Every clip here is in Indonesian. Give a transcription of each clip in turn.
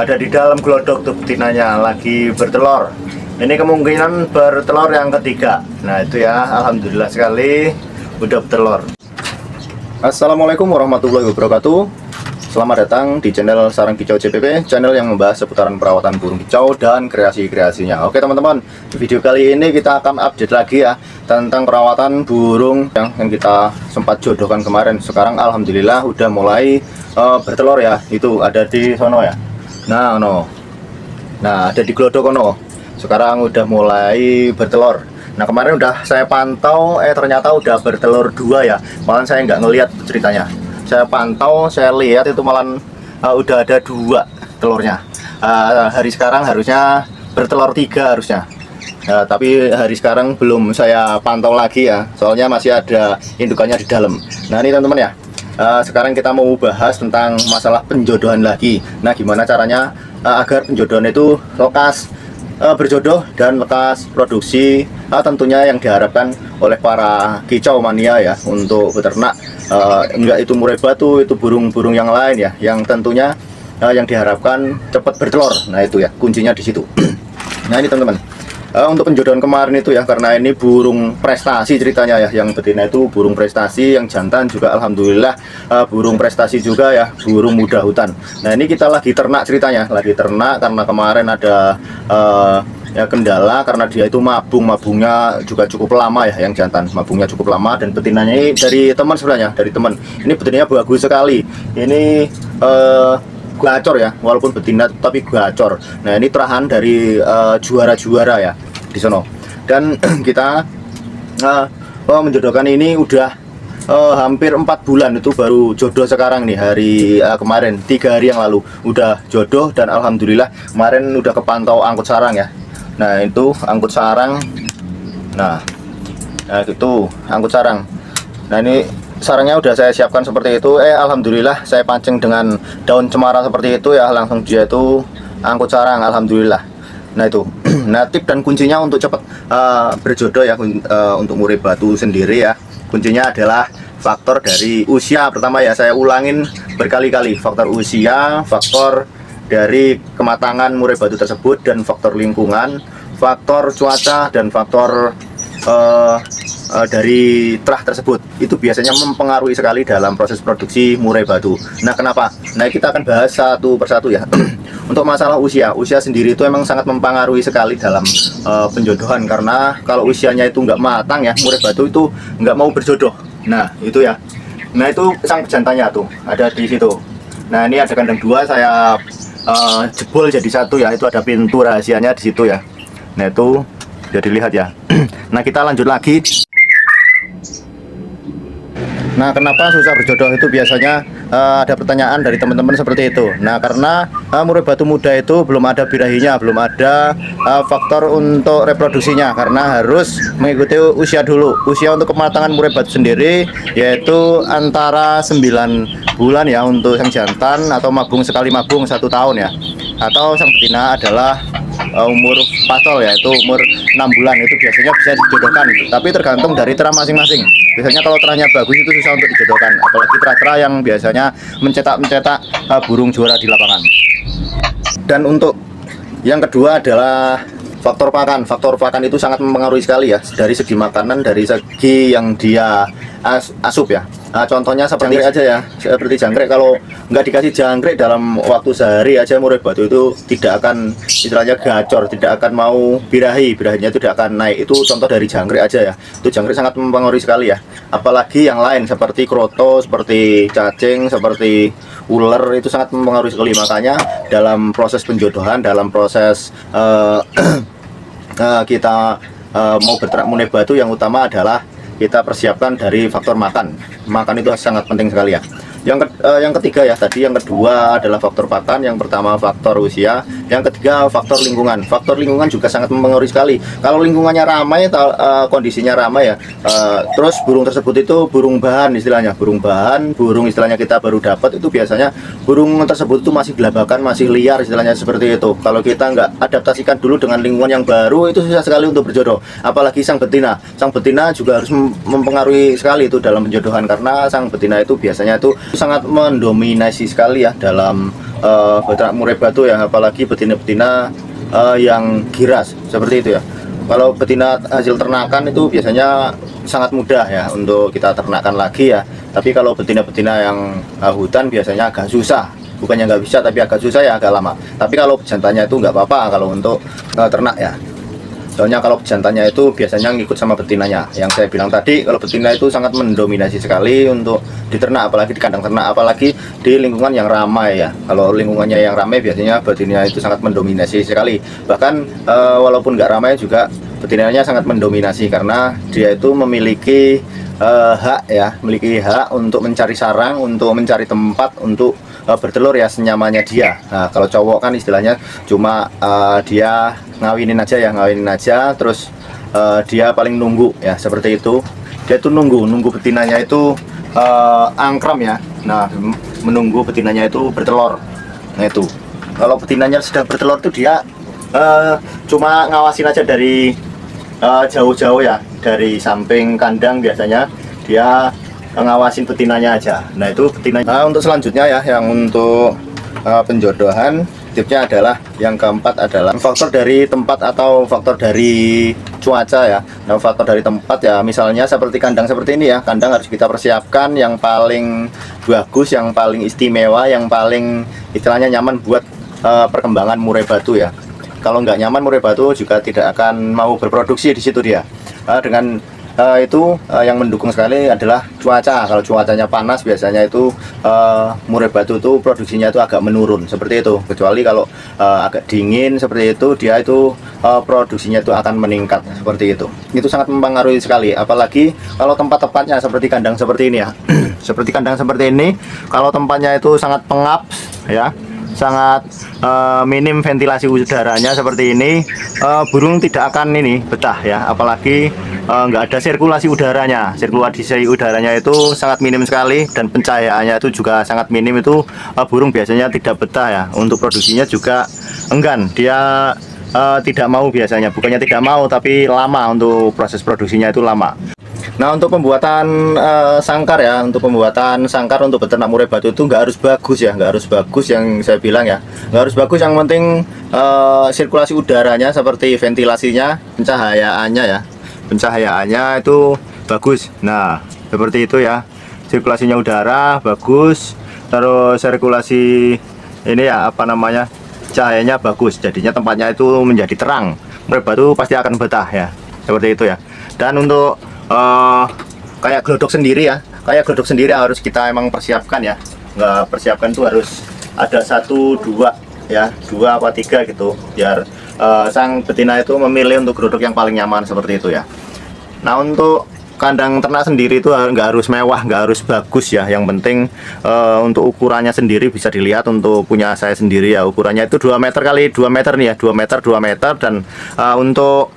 Ada di dalam glodok tuh betinanya lagi bertelur. Ini kemungkinan bertelur yang ketiga. Nah itu ya, alhamdulillah sekali udah bertelur. Assalamualaikum warahmatullahi wabarakatuh. Selamat datang di channel Sarang Kicau CPP, channel yang membahas seputaran perawatan burung kicau dan kreasi-kreasinya. Oke teman-teman, di video kali ini kita akan update lagi ya tentang perawatan burung yang kita sempat jodohkan kemarin. Sekarang alhamdulillah udah mulai bertelur ya. Itu ada di sono ya. Nah ada di glodok ono. Sekarang udah mulai bertelur. Nah kemarin udah saya pantau, ternyata udah bertelur 2 ya. Malah saya nggak ngelihat ceritanya. Saya pantau, saya lihat itu malah udah ada 2 telurnya. Hari sekarang harusnya bertelur 3 harusnya. Tapi hari sekarang belum saya pantau lagi ya. Soalnya masih ada indukannya di dalam. Nah ini teman-teman ya. Sekarang kita mau bahas tentang masalah penjodohan lagi. Nah gimana caranya agar penjodohan itu lekas berjodoh dan lekas produksi, tentunya yang diharapkan oleh para kicau mania ya, untuk beternak, enggak itu murai batu, itu burung-burung yang lain ya, yang tentunya yang diharapkan cepat bertelur. Nah itu ya kuncinya di situ. Nah ini teman-teman, untuk penjodohan kemarin itu ya, karena ini burung prestasi ceritanya ya, yang betina itu burung prestasi, yang jantan juga alhamdulillah burung prestasi juga ya, burung muda hutan. Nah ini kita lagi ternak ceritanya, lagi ternak karena kemarin ada ya kendala, karena dia itu mabungnya juga cukup lama ya, yang jantan mabungnya cukup lama, dan betinanya ini dari teman sebenarnya, dari teman. Ini betinanya bagus sekali. Ini gacor ya, walaupun betina tapi gacor. Nah ini terahan dari juara-juara ya di sono. Dan kita menjodohkan ini udah hampir 4 bulan, itu baru jodoh sekarang nih, hari kemarin 3 hari yang lalu udah jodoh, dan alhamdulillah kemarin udah kepantau angkut sarang ya. Nah itu angkut sarang. Nah itu angkut sarang. Nah ini sarangnya udah saya siapkan seperti itu. Alhamdulillah saya pancing dengan daun cemara seperti itu ya, langsung dia itu angkut sarang alhamdulillah. Nah itu nah tip dan kuncinya untuk cepat berjodoh ya, untuk murai batu sendiri ya, kuncinya adalah faktor dari usia. Pertama ya, saya ulangin berkali-kali, faktor usia, faktor dari kematangan murai batu tersebut, dan faktor lingkungan, faktor cuaca, dan faktor dari terah tersebut. Itu biasanya mempengaruhi sekali dalam proses produksi murai batu. Nah kenapa? Nah kita akan bahas satu persatu ya. Untuk masalah usia sendiri itu emang sangat mempengaruhi sekali dalam penjodohan, karena kalau usianya itu nggak matang ya, murai batu itu nggak mau berjodoh. Nah itu ya. Nah itu sang pejantannya tuh ada di situ. Nah ini ada kandang 2, saya jebol jadi 1 ya, itu ada pintu rahasianya di situ ya. Nah itu jadi lihat ya. Nah kita lanjut lagi. Nah kenapa susah berjodoh itu biasanya ada pertanyaan dari teman-teman seperti itu. Nah karena murai batu muda itu belum ada birahinya, belum ada faktor untuk reproduksinya, karena harus mengikuti usia dulu. Usia untuk kematangan murai batu sendiri yaitu antara 9 bulan ya untuk yang jantan, atau mabung sekali mabung 1 tahun ya, atau sang betina adalah umur pasol ya, itu umur 6 bulan. Itu biasanya bisa dijodohkan, tapi tergantung dari terah masing-masing. Biasanya kalau terahnya bagus itu susah untuk dijodohkan, apalagi terah-terah yang biasanya mencetak burung juara di lapangan. Dan untuk yang kedua adalah faktor pakan. Faktor pakan itu sangat mempengaruhi sekali ya, dari segi makanan, dari segi yang dia asup ya. Contohnya seperti aja ya, seperti jangkrik. Kalau nggak dikasih jangkrik dalam waktu sehari aja, murai batu itu tidak akan, istilahnya gacor, tidak akan mau birahinya itu tidak akan naik. Itu contoh dari jangkrik aja ya. Itu jangkrik sangat mempengaruhi sekali ya. Apalagi yang lain seperti kroto, seperti cacing, seperti ular, itu sangat mempengaruhi sekali. Makanya dalam proses penjodohan, dalam proses kita mau berternak murai batu, yang utama adalah kita persiapkan dari faktor makan. Makan itu sangat penting sekali ya. Yang ketiga ya, tadi yang kedua adalah faktor pakan, yang pertama faktor usia, yang ketiga faktor lingkungan. Faktor lingkungan juga sangat mempengaruhi sekali. Kalau lingkungannya ramai, kondisinya ramai ya, terus burung tersebut itu burung bahan istilahnya, burung istilahnya kita baru dapat, itu biasanya burung tersebut itu masih gelabakan, masih liar istilahnya seperti itu. Kalau kita nggak adaptasikan dulu dengan lingkungan yang baru, itu susah sekali untuk berjodoh. Apalagi sang betina juga harus mempengaruhi sekali itu dalam penjodohan, karena sang betina itu biasanya itu sangat mendominasi sekali ya dalam beternak murai batu ya, apalagi betina-betina yang giras seperti itu ya. Kalau betina hasil ternakan itu biasanya sangat mudah ya untuk kita ternakkan lagi ya. Tapi kalau betina-betina yang hutan biasanya agak susah. Bukannya nggak bisa, tapi agak susah ya, agak lama. Tapi kalau jantannya itu nggak apa-apa kalau untuk ternak ya. Soalnya kalau jantannya itu biasanya ngikut sama betinanya. Yang saya bilang tadi, kalau betina itu sangat mendominasi sekali untuk diternak, apalagi di kandang ternak, apalagi di lingkungan yang ramai ya. Kalau lingkungannya yang ramai biasanya betina itu sangat mendominasi sekali. Bahkan walaupun nggak ramai juga betinanya sangat mendominasi karena dia itu memiliki hak ya, memiliki hak untuk mencari sarang, untuk mencari tempat untuk bertelur ya senyamannya dia. Nah, kalau cowok kan istilahnya cuma dia ngawinin aja, terus dia paling nunggu ya, seperti itu. Dia itu nunggu betinanya itu angkram ya. Nah, menunggu betinanya itu bertelur. Nah, itu kalau betinanya sedang bertelur itu dia cuma ngawasin aja dari jauh-jauh ya, dari samping kandang biasanya dia ngawasin betinanya aja. Nah, itu betinanya. Nah, untuk selanjutnya ya, yang untuk penjodohan, tipsnya adalah yang keempat adalah faktor dari tempat atau faktor dari cuaca ya. Nah, faktor dari tempat ya, misalnya seperti kandang seperti ini ya, kandang harus kita persiapkan yang paling bagus, yang paling istimewa, yang paling istilahnya nyaman buat perkembangan murai batu ya. Kalau nggak nyaman, murai batu juga tidak akan mau berproduksi di situ dia. Dengan itu yang mendukung sekali adalah cuaca. Kalau cuacanya panas biasanya itu murai batu itu produksinya itu agak menurun seperti itu. Kecuali kalau agak dingin seperti itu, dia itu produksinya itu akan meningkat seperti itu. Itu sangat mempengaruhi sekali. Apalagi kalau tempat-tempatnya seperti kandang seperti ini ya. Seperti kandang seperti ini, kalau tempatnya itu sangat pengap ya, sangat minim ventilasi udaranya seperti ini, burung tidak akan ini betah ya, apalagi nggak ada sirkulasi udaranya. Sirkulasi udaranya itu sangat minim sekali dan pencahayaannya itu juga sangat minim, itu burung biasanya tidak betah ya. Untuk produksinya juga enggan, dia tidak mau biasanya, bukannya tidak mau tapi lama, untuk proses produksinya itu lama. Nah, untuk pembuatan sangkar ya, untuk pembuatan sangkar untuk beternak murai batu itu nggak harus bagus ya, nggak harus bagus yang saya bilang ya, nggak harus bagus. Yang penting sirkulasi udaranya seperti ventilasinya, pencahayaannya ya, pencahayaannya itu bagus. Nah, seperti itu ya, sirkulasinya udara bagus, terus sirkulasi ini ya, apa namanya, cahayanya bagus, jadinya tempatnya itu menjadi terang. Murai batu pasti akan betah ya, seperti itu ya. Dan untuk kayak glodok sendiri ya, kayak glodok sendiri harus kita emang persiapkan ya. Nggak persiapkan tuh harus ada 1, 2 ya, 2 apa 3 gitu, biar sang betina itu memilih untuk glodok yang paling nyaman seperti itu ya. Nah, untuk kandang ternak sendiri itu nggak harus mewah, nggak harus bagus ya, yang penting untuk ukurannya sendiri bisa dilihat. Untuk punya saya sendiri ya, ukurannya itu 2 meter kali 2 meter nih ya, 2 meter 2 meter, dan untuk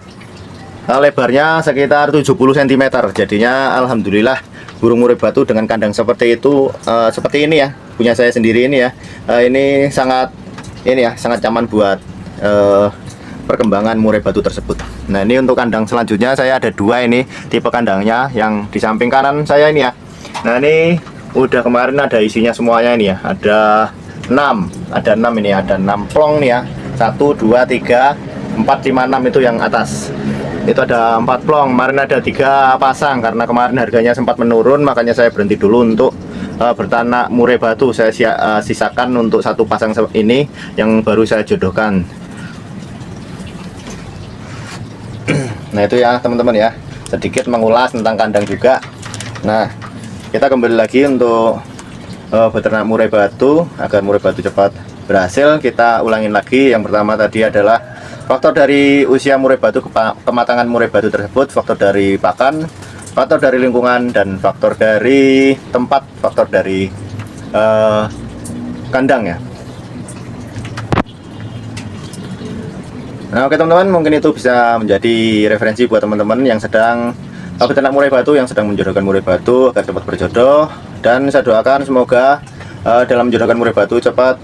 lebarnya sekitar 70 cm. Jadinya alhamdulillah burung murai batu dengan kandang seperti itu, seperti ini ya, punya saya sendiri ini ya, ini sangat nyaman buat perkembangan murai batu tersebut. Nah, ini untuk kandang selanjutnya saya ada 2 ini tipe kandangnya, yang di samping kanan saya ini ya. Nah, ini udah kemarin ada isinya semuanya ini ya, ada 6 ini, ada 6 plong nih ya, 1 2 3 4 5 6 itu yang atas. Itu ada 4 plong, kemarin ada 3 pasang karena kemarin harganya sempat menurun, makanya saya berhenti dulu untuk bertanak murai batu. Saya sisakan untuk 1 pasang ini yang baru saya jodohkan. Nah, itu ya teman-teman ya, sedikit mengulas tentang kandang juga. Nah, kita kembali lagi untuk beternak murai batu. Agar murai batu cepat berhasil, kita ulangin lagi. Yang pertama tadi adalah faktor dari usia murai batu, kematangan murai batu tersebut, faktor dari pakan, faktor dari lingkungan, dan faktor dari tempat, faktor dari kandang ya. Nah, oke teman-teman, mungkin itu bisa menjadi referensi buat teman-teman yang sedang beternak murai batu, yang sedang menjodohkan murai batu agar cepat berjodoh. Dan saya doakan semoga dalam menjodohkan murai batu cepat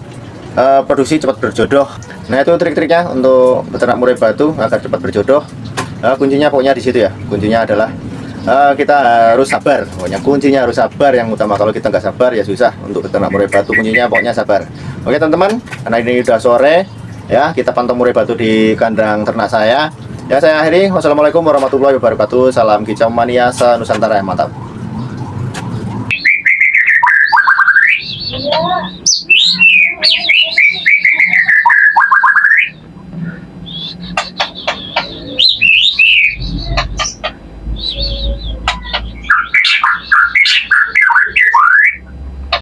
produksi, cepat berjodoh. Nah, itu trik-triknya untuk beternak murai batu agar cepat berjodoh. Kuncinya pokoknya di situ ya. Kuncinya adalah kita harus sabar. Pokoknya kuncinya harus sabar yang utama. Kalau kita nggak sabar ya susah untuk beternak murai batu. Kuncinya pokoknya sabar. Oke teman-teman, karena ini udah sore ya, kita pantau murai batu di kandang ternak saya. Ya, saya akhiri. Wassalamualaikum warahmatullahi wabarakatuh. Salam kicau mania Nusantara yang mantap.